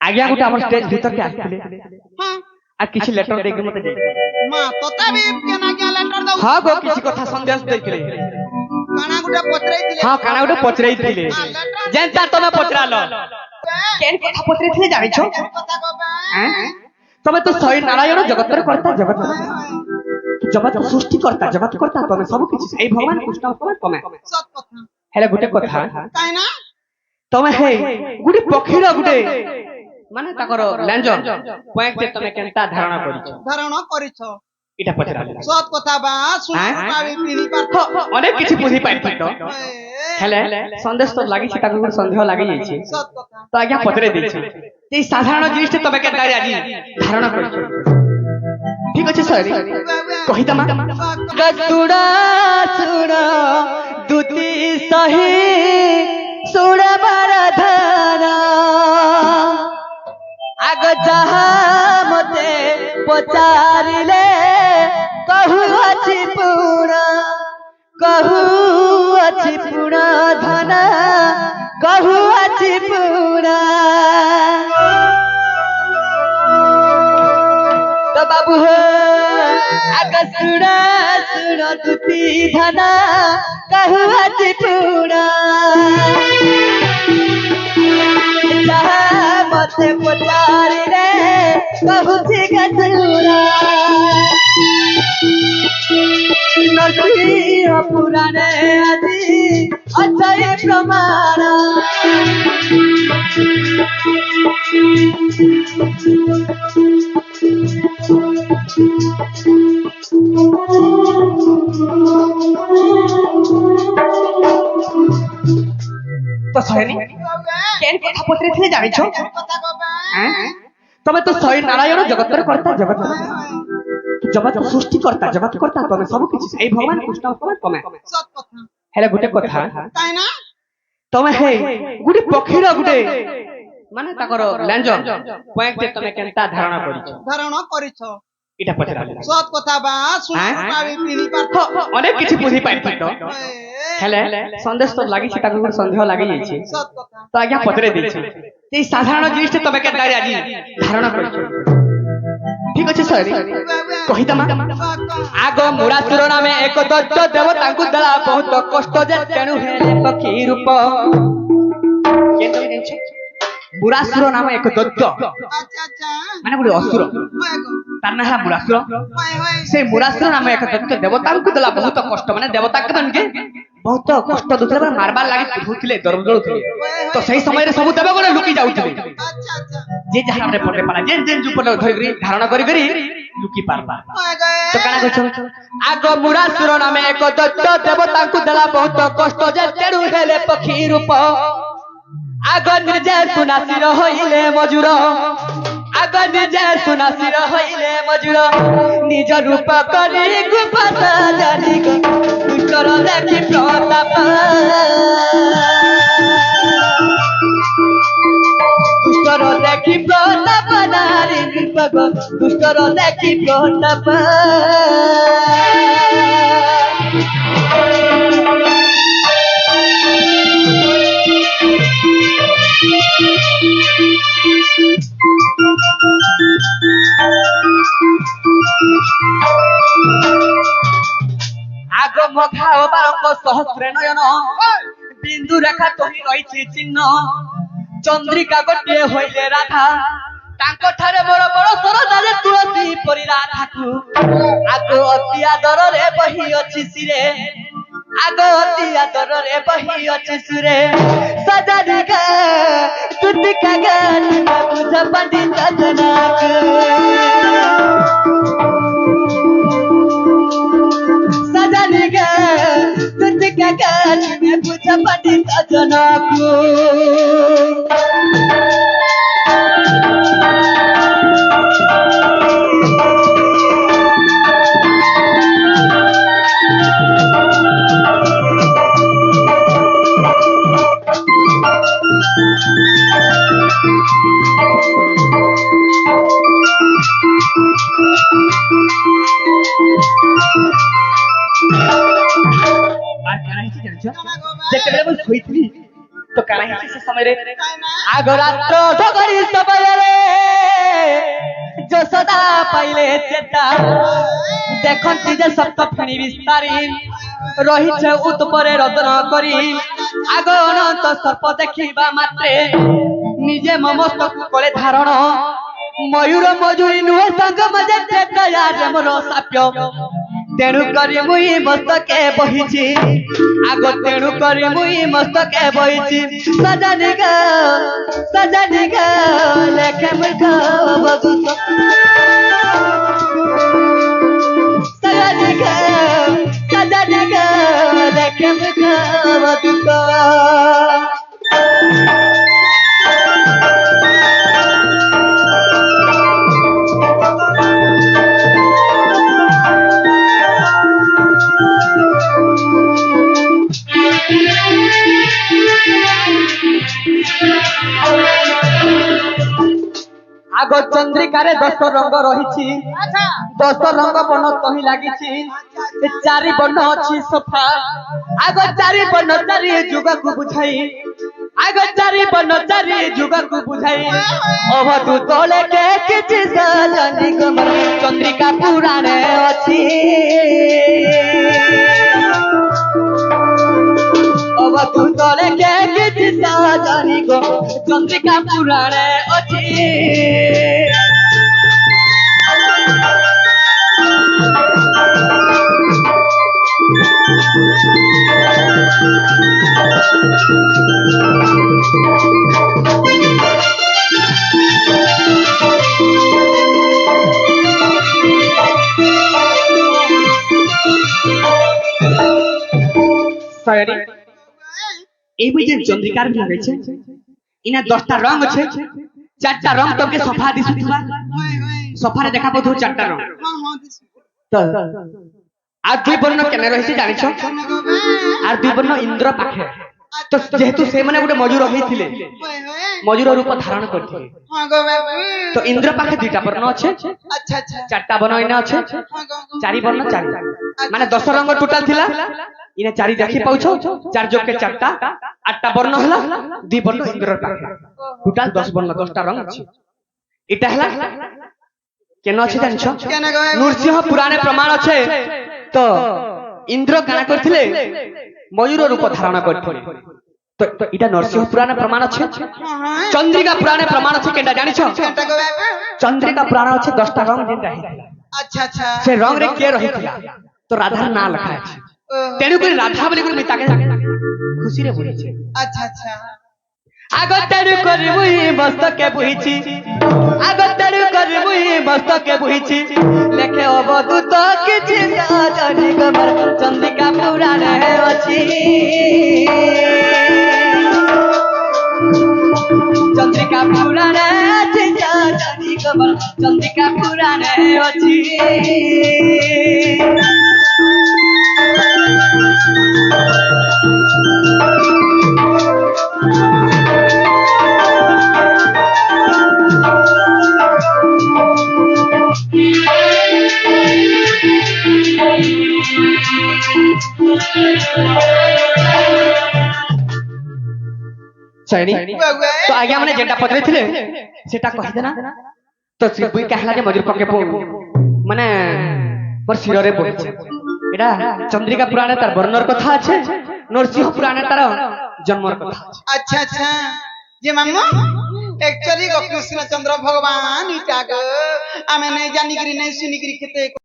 आज्ञा गोटे हमर स्टेज भीतर के आस्थिले हां आ किछि लेटर देके मते जाई मां तोता भी केना के लेटर दउ हां गो किछि कथा संदेश देकले काना गुटे पचराई दिले हां काना गुटे पचराई दिले जेंता तमे पचरालो केन कथा पचराई दिले जानि छो कथा गबा हैं तमे तो सही नारायण जगतर करता जगत जगत सृष्टि करता जगत करता तमे सब किछि ए भगवान कृष्ण तमे तमे सत कथा हेले गुटे कथा काई ना तमे हे गुटे पखीर गुटे माने ताकर लंजन पॉइंट तमे केनता धारणा करिछो इटा पचरा सत कथा बा सुन पाबी पिनी पार अनेक किछि बुझी पाइथि तो हेले संदेश तो लागि छी ताकर संदेह लागि जाई छी सत कथा तो आज्ञा पचरे दै छी ए साधारण जिनिस तमे केनता आजी धारणा करिछो ठीक अछि सर कहि तमा कस्तुड़ा सुड़ा दुती सही सुड़ा बरधना आग जहा मते पचारिले कहू अछि पूर्ण धना कहू अछि पूर्ण तो बाबू हो आग सुड़ा सुड़ा दुती धना कहू अछि पूर्ण मते पचारी रे कहूची गसुरा नरसिंह पुराणे आदि अजय प्रमाण तो सहेनी केन कथा पत्रे थे जानि छो कथा गबा हैं तमे तो सही नारायण जगतर करता जगत जगत सृष्टि करता जगत करता तमे सब किछि ए भगवान कृष्ण तमे सत कथा हेले गुटे कथा काई ना तमे हे गुटे पखीर गुटे माने ताकर लंजन पॉइंट तमे केनता धारणा करिछो इटा पचरा सत कथा बा सुन पाबी पिनी पार अनेक किछि बुझी पाइथि तो हेले संदेश तो लागि छी ताकर संदेह लागि जाई छी सत कथा तो आज्ञा पचरे दै छी ए साधारण जिनिस तमे केनता आजी धारणा करिछो ठीक अछि सर कहि तमा आगो मुरासुर नामे एक दैत्य देवतांकु दला बहुत कष्ट जे तेनु हेले पक्षी रूप केन जानि छ मुरासुर नामे एक दैत्य अच्छा माने गुटे असुर तार ना मुरासुर से मुरासुर नामे एक दैत्य देवतांकु दला बहुत कष्ट माने देवता के तनके बहुत कष्ट दुसरे मारबार लागि होथिले दरदळुथिले तो सही समय रे सब देव गरे लुकी जाउथिले अच्छा जे जहां हमरे पटे पाला जेन जेन जुपर धरि धारणा करी लुकी पारबा तो काना कछ आगो मुरासुर नामे एक दैत्य देवतांकु दला बहुत कष्ट जे तेरु हेले पक्षी रूप आगो निर्जय सुनासी होइले मजूर आगो निर्जय सुनासी होइले मजूर निज रूप करी गुफा जानी को दुष्कर देखि प्रताप दुष्कर देखि प्रताप नारी रूप दुष्कर देखि प्रताप आगो मखाओ बारंक सहस्रे नयन बिंदु रेखा तोही रहिछि चिन्ह चंद्रिका गोटे होइले राधा तांको ठारे मोर बड़ सरदा जे तुलसी परि राधाकु आगो अति आदर रे बही अछि सिरे आगो अति आदर रे बही अछि सिरे सजनिका तुतिका गान बुझ पंडित जनक सजनिका तुतिका गान बुझ पंडित जनक ଯେତେବେଳେ ମୁଁ ଶୋଇଥିଲି तो काहे से समय रे आगो रात्र ढगरी सबरे কথা পাইলে চেতা দেখন্তি যে সপ্ত ফেণী বিস্তারি রহিছে উৎপরে রদন করি আগ অনন্ত সর্প দেখিবা মাত্রে নিজে মমস্তক করে ধারণ ময়ূর মজুরি নুহে সঙ্গ মজে চেতয়ারে মোর সাপ্য তেণু করি মুই মস্তকে বহিছি আগ তেণু করি মুই মস্তকে বহিছি সজনি গো লেখে মূর্খ বধূ সজনি গো লেখে মূর্খ বধূ আগ চন্দ্রিকারে 10 রঙ রহিছি 10 রঙ বর্ণ তহি লাগিছি চারি বর্ণ ଅଛି সফা আগ চারি বর্ণ চারি যুগକୁ বুঝাই আগ চারি বর্ণ চারি যুগକୁ বুঝাই অবধূত লেখে কিছু সজনি গো চন্দ্রিকা পুরাণে ଅଛି অবধূত লেখে কিছু সজনি গো চন্দ্রিকা পুরাণে ଅଛି সরি এই বুঝে চন্দ্রিকার লাগাইছে ইনা 10টা রং আছে 4টা রং তোকে সফা দিছুবা সফারে দেখা পথু 4টা রং তো আর দুই বর্ণ কেন রহিছে জানিছ আর দুই বর্ণ ইন্দ্র পাখে তো যেহেতু সে মানে গোটে মজুর হইছিলে মজুর রূপ ধারণ করଥିଲେ তো ইন্দ্র পাখে দুইটা বর্ণ আছে আচ্ছা আচ্ছা 4টা বর্ণ ইনা আছে চারি বর্ণ চারি মানে 10 রঙ টোটাল থিলা ইনা চারি দেখি পাউছ 4 যোগ কে 4টা 8টা বর্ণ হলা দুই বর্ণ ইন্দ্র পাখে টোটাল 10 বর্ণ 10টা রং আছে এটা হলা কেন আছে জানিছ নরসিংহ পুরাণে প্রমাণ আছে তো ইন্দ্র কানা করଥିଲେ ময়ূর রূপ ধারণ করଥିଲେ তো এটা নরসিংহ পুরাণে প্রমাণ আছে চন্দ্রিকা পুরাণে প্রমাণ আছে কেনটা জানিছ চন্দ্রিকা পুরাণ আছে 10টা রং দিন রহিଥିଲା আচ্ছা আচ্ছা সে রং রে কে রহিଥିଲା তো রাধার না লেখা আছে তেণু করে রাধা বলি করে তাকে খুশি রে বলিছে আচ্ছা আচ্ছা আগ তেণু করে মুই মস্তকে বহিছি আগ তেণু করে মুই মস্তকে বহিছি লেখে অবধূত কিছু সজনি গো চন্দ্রিকা পুরাণে ଅଛି চন্দ্রিকা পুরাণে ଅଛି সজনি গো চন্দ্রিকা পুরাণে ଅଛି सैनी तो आगे हमने जेटा पत्रे थिले सेटा कहि देना तो सिबुई कहला जे मजूर पके माने पर सिररे पड़ছে এটা চন্দ্রিকা পুরাণে তার বর্ণর কথা আছে নরসিংহ পুরাণে তার জন্মর কথা আছে আচ্ছা আচ্ছা যে মাম্মা एक्चुअली कृष्ण चंद्र भगवान इटा ग आमे नहीं जानी करी नहीं सुनी करी खेते